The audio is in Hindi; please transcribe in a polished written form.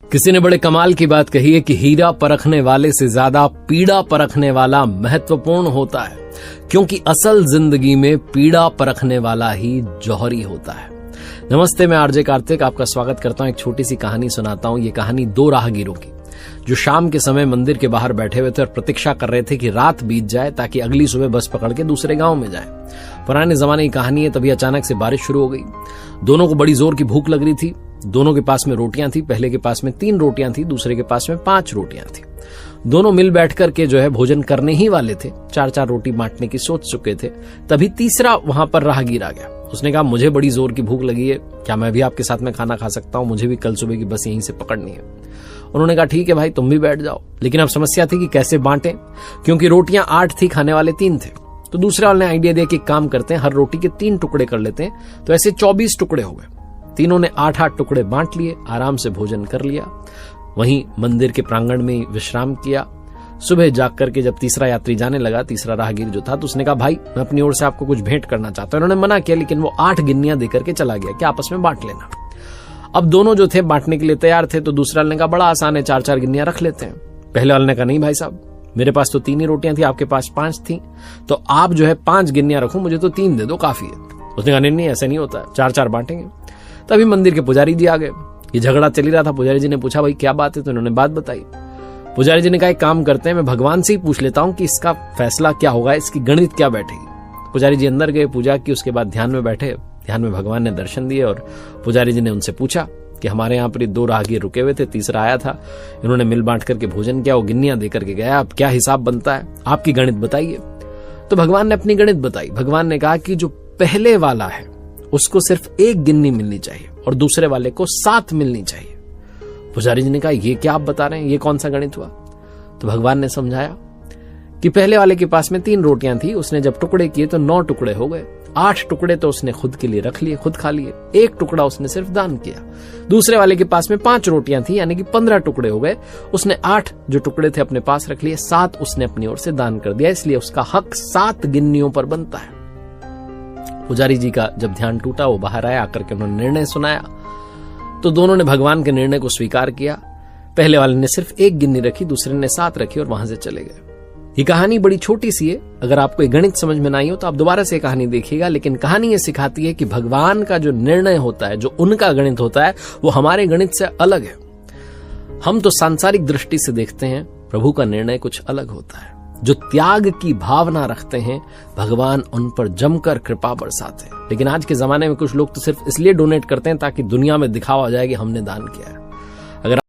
किसी ने बड़े कमाल की बात कही है कि हीरा परखने वाले से ज्यादा पीड़ा परखने वाला महत्वपूर्ण होता है, क्योंकि असल जिंदगी में पीड़ा परखने वाला ही जौहरी होता है। नमस्ते, मैं आरजे कार्तिक आपका स्वागत करता हूं। एक छोटी सी कहानी सुनाता हूं। ये कहानी दो राहगीरों की, जो शाम के समय मंदिर के बाहर बैठे हुए थे और प्रतीक्षा कर रहे थे कि रात बीत जाए ताकि अगली सुबह बस पकड़ के दूसरे गांव में जाए। पुराने जमाने की कहानी है। तभी अचानक से बारिश शुरू हो गई। दोनों को बड़ी जोर की भूख लग रही थी। दोनों के पास में रोटियां थी। पहले के पास में 3 रोटियां थी, दूसरे के पास में 5 रोटियां थी। दोनों मिल बैठ करके जो है भोजन करने ही वाले थे। 4-4 रोटी बांटने की सोच चुके थे। तभी तीसरा वहां पर राहगीर आ गया। उसने कहा, मुझे बड़ी जोर की भूख लगी है, क्या मैं भी आपके साथ में खाना खा सकता हूं? मुझे भी कल सुबह की बस यहीं से पकड़नी है। उन्होंने कहा, ठीक है भाई, तुम भी बैठ जाओ। लेकिन अब समस्या थी कि कैसे बांटे, क्योंकि रोटियां 8 थी, खाने वाले 3 थे। तो दूसरे वाले ने आइडिया दिया कि काम करते हैं, हर रोटी के 3 टुकड़े कर लेते हैं। तो ऐसे 24 टुकड़े हो गए। तीनों ने 8-8 टुकड़े बांट लिए, आराम से भोजन कर लिया। वहीं मंदिर के प्रांगण में विश्राम किया। सुबह जाग करके जब तीसरा यात्री जाने लगा, तीसरा राहगीर जो था, तो उसने कहा, भाई मैं अपनी ओर से आपको कुछ भेंट करना चाहता हूं। उन्होंने मना किया, लेकिन वो 8 गिन्नियां देकर के चला गया कि आपस में बांट लेना। अब दोनों जो थे बांटने के लिए तैयार थे। तो दूसरा वाले ने कहा, बड़ा आसान है, 4-4 गिन्नियां रख लेते हैं। पहले वाले ने कहा, नहीं भाई साहब, मेरे पास तो 3 ही रोटियां थी, आपके पास 5 थी, तो आप जो है 5 गिन्नियां रखो, मुझे तो 3 दे दो, काफी है। उसने कहा, नहीं ऐसा नहीं होता, 4-4 बांटेंगे। तभी मंदिर के पुजारी जी आ गए। ये झगड़ा चल ही रहा था। पुजारी जी ने पूछा, भाई क्या बात है? तो इन्होंने बात बताई। पुजारी जी ने कहा, एक काम करते हैं, मैं भगवान से ही पूछ लेता हूं कि इसका फैसला क्या होगा, इसकी गणित क्या बैठेगी। पुजारी जी अंदर गए, पूजा की, उसके बाद ध्यान में बैठे। ध्यान में भगवान ने दर्शन दिए और पुजारी जी ने उनसे पूछा कि हमारे यहाँ पर 2 राहगीर रुके हुए थे, तीसरा आया था, इन्होंने मिल बांट करके भोजन किया, वो गिन्नियां देकर के गया, अब क्या हिसाब बनता है, आपकी गणित बताइए। तो भगवान ने अपनी गणित बताई। भगवान ने कहा कि जो पहले वाला है उसको सिर्फ 1 गिन्नी मिलनी चाहिए और दूसरे वाले को 7 मिलनी चाहिए। पुजारी जी ने कहा, ये क्या आप बता रहे हैं, ये कौन सा गणित हुआ? तो भगवान ने समझाया कि पहले वाले के पास में 3 रोटियां थी, उसने जब टुकड़े किए तो 9 टुकड़े हो गए। 8 टुकड़े तो उसने खुद के लिए रख लिए, खुद खा लिए। 1 टुकड़ा उसने सिर्फ दान किया। दूसरे वाले के पास में 5 रोटियां थी, यानी कि 15 टुकड़े हो गए। उसने 8 जो टुकड़े थे अपने पास रख लिए, 7 उसने अपनी ओर से दान कर दिया, इसलिए उसका हक 7 गिन्नियों पर बनता है। पुजारी जी का जब ध्यान टूटा, वो बाहर आया, आकर के उन्होंने निर्णय सुनाया। तो दोनों ने भगवान के निर्णय को स्वीकार किया। पहले वाले ने सिर्फ 1 गिन्नी रखी, दूसरे ने 7 रखी और वहां से चले गए। ये कहानी बड़ी छोटी सी है। अगर आपको ये गणित समझ में ना आई हो तो आप दोबारा से कहानी देखिएगा। लेकिन कहानी ये सिखाती है कि भगवान का जो निर्णय होता है, जो उनका गणित होता है, वो हमारे गणित से अलग है। हम तो सांसारिक दृष्टि से देखते हैं, प्रभु का निर्णय कुछ अलग होता है। जो त्याग की भावना रखते हैं, भगवान उन पर जमकर कृपा बरसाते हैं। लेकिन आज के जमाने में कुछ लोग तो सिर्फ इसलिए डोनेट करते हैं ताकि दुनिया में दिखावा जाए कि हमने दान किया है।